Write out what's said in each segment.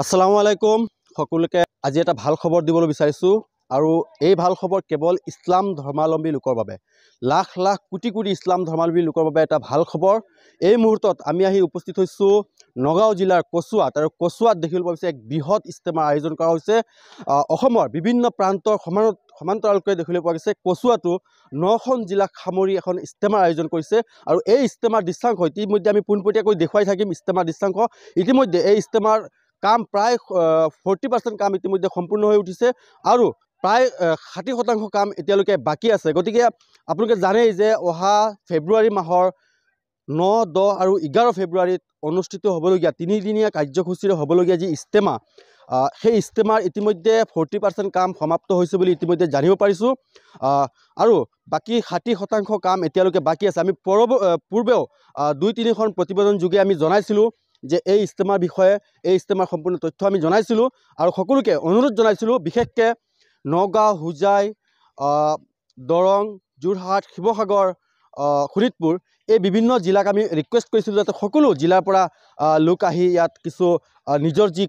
আসসালামু আলাইকুম সকলোকে আজি এটা ভাল খবৰ দিবলৈ বিচাৰিছো আৰু এই ভাল খবৰ কেৱল ইছলাম ধৰ্মাৱলম্বী লোকৰ বাবে লাখ লাখ কোটি কোটি ইছলাম ধৰ্মাৱলম্বী লোকৰ বাবে এটা ভাল খবৰ এই মুহূৰ্তত আমি আহি উপস্থিত হৈছো নগাঁও জিলাৰ কচুৱাত আৰু কচুৱাত দেখিবলৈ পাইছে এক বৃহৎ ইস্তেমাৰ আয়োজন কৰা হৈছে অসমৰ বিভিন্ন প্ৰান্তৰ সমান্তৰালকৈ দেখিবলৈ পোৱা গৈছে কচুৱাটো 9খন জিলাক সামৰি এখন ইস্তেমাৰ আয়োজন কৰিছে আৰু এই ইস্তেমাৰ দৃশ্যাংশ ইতিমধ্যে আমি পোনপটীয়াকৈ দেখুৱাই থাকিম ইস্তেমাৰ দৃশ্যাংশ ইতিমধ্যে এই ইস্তেমাৰ কাম প্ৰায় 40% কাম ইতিমধ্যে সম্পূৰ্ণ হৈ উঠিছে আৰু প্ৰায় 60% কাম এতিয়ালৈকে বাকি আছে গতিকে আপোনালোকে জানেই যে অহা ফেব্ৰুৱাৰী মাহৰ 9, 10 আৰু 11 ফেব্ৰুৱাৰীত অনুষ্ঠিত হ'বলগীয়া তিনিদিনীয়া কাৰ্যসূচীৰে হ'বলগীয়া যি ইস্তেমা সেই ইস্তেমাৰ ইতিমধ্যে 40% কাম সমাপ্ত হৈছে বুলি ইতিমধ্যে জানিব পাৰিছোঁ আৰু বাকি 60% কাম এতিয়ালৈকে বাকি আছে আমি পূৰ্বেও 2-3খন প্ৰতিবেদন যোগে আমি জনাইছিলোঁ যে এই ইস্তেমাৰ বিষয়ে এই ইস্তেমাৰ সম্পূৰ্ণ তথ্য আমি জনাইছিলোঁ আৰু সকলোকে অনুৰোধ জনাইছিলোঁ বিশেষকৈ নগাঁও হোজাই দৰং যোৰহাট শিৱসাগৰ শোণিতপুৰ এই বিভিন্ন জিলাক আমি ৰিকুৱেষ্ট কৰিছিলোঁ যাতে সকলো জিলাৰ পৰা লোক আহি ইয়াত কিছু নিজৰ যি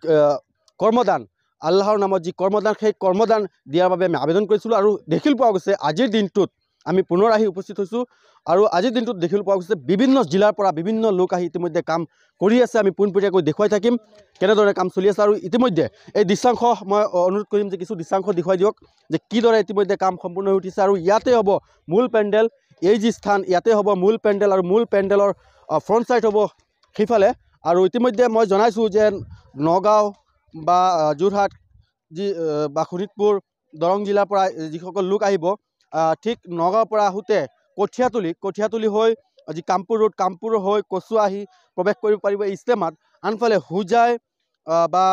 কৰ্মদান আল্লাহৰ নামত যি কৰ্মদান সেই কৰ্মদান দিয়াৰ বাবে আমি আবেদন কৰিছিলোঁ আৰু দেখিবলৈ পোৱা গৈছে আজিৰ দিনটোত আমি পুনৰ আহি উপস্থিত হৈছোঁ আৰু আজিৰ দিনটোত দেখিবলৈ পোৱা গৈছে বিভিন্ন জিলাৰ পৰা বিভিন্ন লোক আহি ইতিমধ্যে কাম কৰি আছে আমি পোনপটীয়াকৈ দেখুৱাই থাকিম কেনেদৰে কাম চলি আছে আৰু ইতিমধ্যে এই দৃশ্যাংশ মই অনুৰোধ কৰিম যে কিছু দৃশ্যাংশ দেখুৱাই দিয়ক যে কিদৰে ইতিমধ্যে কাম সম্পূৰ্ণ হৈ উঠিছে আৰু ইয়াতে হ'ব মূল পেণ্ডেল এই যি স্থান ইয়াতে হ'ব মূল পেণ্ডেল আৰু মূল পেণ্ডেলৰ ফ্ৰণ্ট ছাইড হ'ব সেইফালে আৰু ইতিমধ্যে মই জনাইছোঁ যে নগাঁও বা যোৰহাট যি বা শোণিতপুৰ দৰং জিলাৰ পৰা যিসকল লোক আহিব ঠিক নগাঁৱৰ পৰা আহোঁতে কঠীয়াতলি হৈ যি কামপুৰ ৰোড কামপুৰ হৈ কচুৱা আহি প্ৰৱেশ কৰিব পাৰিব এই ইস্তেমাত আনফালে হোজাই বা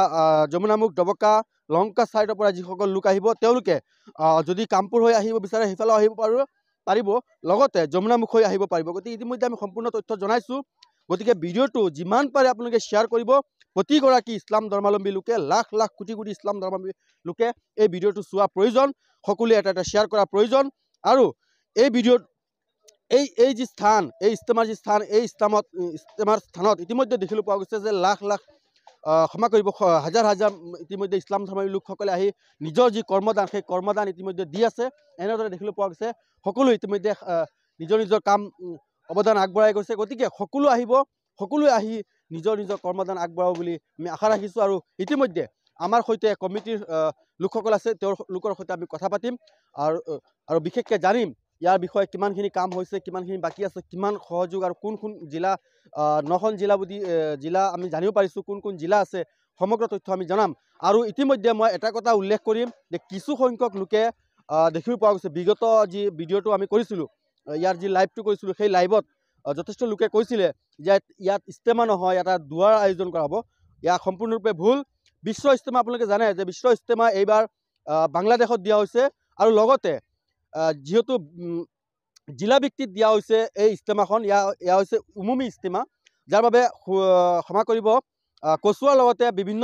যমুনামুখ ডবকা লংকা ছাইডৰ পৰা যিসকল লোক আহিব তেওঁলোকে যদি কামপুৰ হৈ আহিব বিচাৰে সেইফালেও আহিব পাৰিব লগতে যমুনামুখ হৈ আহিব পাৰিব গতিকে ইতিমধ্যে আমি সম্পূৰ্ণ তথ্য জনাইছোঁ গতিকে ভিডিঅ'টো যিমান পাৰে আপোনালোকে শ্বেয়াৰ কৰিব প্ৰতিগৰাকী ইছলাম ধৰ্মাৱলম্বী লোকে লাখ লাখ কোটি কোটি ইছলাম ধৰ্মাৱলম্বী লোকে এই ভিডিঅ'টো চোৱা প্ৰয়োজন সকলোৱে এটা শ্বেয়াৰ কৰা প্ৰয়োজন আৰু এই ভিডিঅ'ত এই যি স্থান এই ইস্তেমাৰ যি স্থান এই ইস্তেমাৰ স্থানত ইতিমধ্যে দেখিবলৈ পোৱা গৈছে যে লাখ লাখ ক্ষমা কৰিব হাজাৰ হাজাৰ ইতিমধ্যে ইছলাম ধৰ্মাৱলম্বী লোকসকলে আহি নিজৰ যি কৰ্মদান সেই কৰ্মদান ইতিমধ্যে দি আছে এনেদৰে দেখিবলৈ পোৱা গৈছে সকলো ইতিমধ্যে নিজৰ নিজৰ কাম অৱদান আগবঢ়াই গৈছে গতিকে সকলোৱে আহি নিজৰ কৰ্মদান আগবঢ়াব বুলি আমি আশা ৰাখিছোঁ আৰু ইতিমধ্যে আমাৰ সৈতে কমিটিৰ লোকসকল আছে তেওঁলোকৰ সৈতে আমি কথা পাতিম আৰু বিশেষকৈ জানিম ইয়াৰ বিষয়ে কিমানখিনি কাম হৈছে কিমানখিনি বাকী আছে কিমান সহযোগ আৰু কোন জিলা 9খন জিলা আমি জানিব পাৰিছোঁ কোন জিলা আছে সমগ্ৰ তথ্য আমি জনাম আৰু ইতিমধ্যে মই এটা কথা উল্লেখ কৰিম যে কিছু সংখ্যক লোকে দেখিবলৈ পোৱা গৈছে বিগত যি ভিডিঅ'টো আমি কৰিছিলোঁ ইয়াৰ যি লাইভটো কৰিছিলোঁ সেই লাইভত যথেষ্ট লোকে কৈছিলে যে ইয়াত ইস্তেমা নহয় এটা দুৱাৰ আয়োজন কৰা হ'ব ইয়াৰ সম্পূৰ্ণৰূপে ভুল বিশ্ব ইস্তেমা আপোনালোকে জানে যে বিশ্ব ইস্তেমা এইবাৰ বাংলাদেশত দিয়া হৈছে আৰু লগতে যিহেতু জিলা ভিত্তিত দিয়া হৈছে এই ইস্তেমাখন এয়া হৈছে উমুমী ইস্তেমা যাৰ বাবে ক্ষমা কৰিব কচুৱাৰ লগতে বিভিন্ন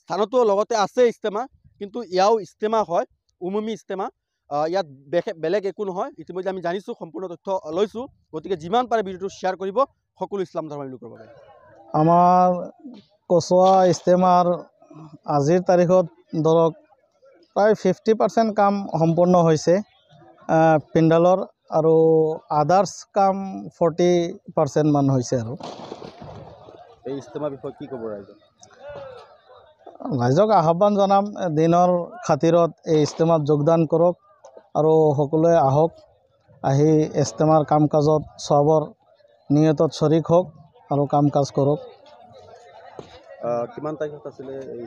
স্থানতো লগতে আছে ইস্তেমা কিন্তু ইয়াও ইস্তেমা হয় উমুমী ইস্তেমা ইয়াত বেলেগ একো নহয় ইতিমধ্যে আমি জানিছোঁ সম্পূৰ্ণ তথ্য লৈছোঁ গতিকে যিমান পাৰে ভিডিঅ'টো শ্বেয়াৰ কৰিব সকলো ইছলাম ধৰ্মাৱলম্বী লোকৰ বাবে আমাৰ কচুৱা ইস্তেমাৰ আজিৰ তাৰিখত ধৰক প্ৰায় 50% কাম সম্পূৰ্ণ হৈছে পেণ্ডেলৰ আৰু আদাৰ্ছ কাম 40% মান হৈছে আৰু এই ইস্তেমাৰ বিষয়ে কি ক'ব ৰাইজক আহ্বান জনাম দিনৰ খাতিৰত এই ইস্তেমাত যোগদান কৰক আৰু সকলোৱে আহক আহি ইস্তেমাৰ কাম কাজত চবৰ নিয়তত শ্বৰীক হওক আৰু কাম কাজ কৰক কিমান তাৰিখত আছিলে এই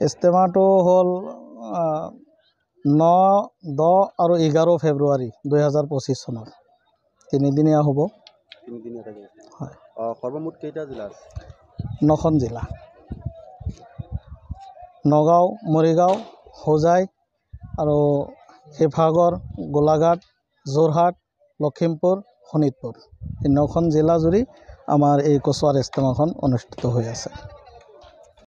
ইস্তেমাটো হ'ল 9, 10 আৰু 11 ফেব্ৰুৱাৰী 2025 চনৰ তিনিদিনীয়া হ'ব হয় সৰ্বমুঠ কেইটা জিলা আছে 9খন জিলা নগাঁও মৰিগাঁও হোজাই আৰু শিৱসাগৰ গোলাঘাট যোৰহাট লখিমপুৰ শোণিতপুৰ এই 9খন জিলা জুৰি আমাৰ এই কচুৱাৰ ইস্তেমাখন অনুষ্ঠিত হৈ আছে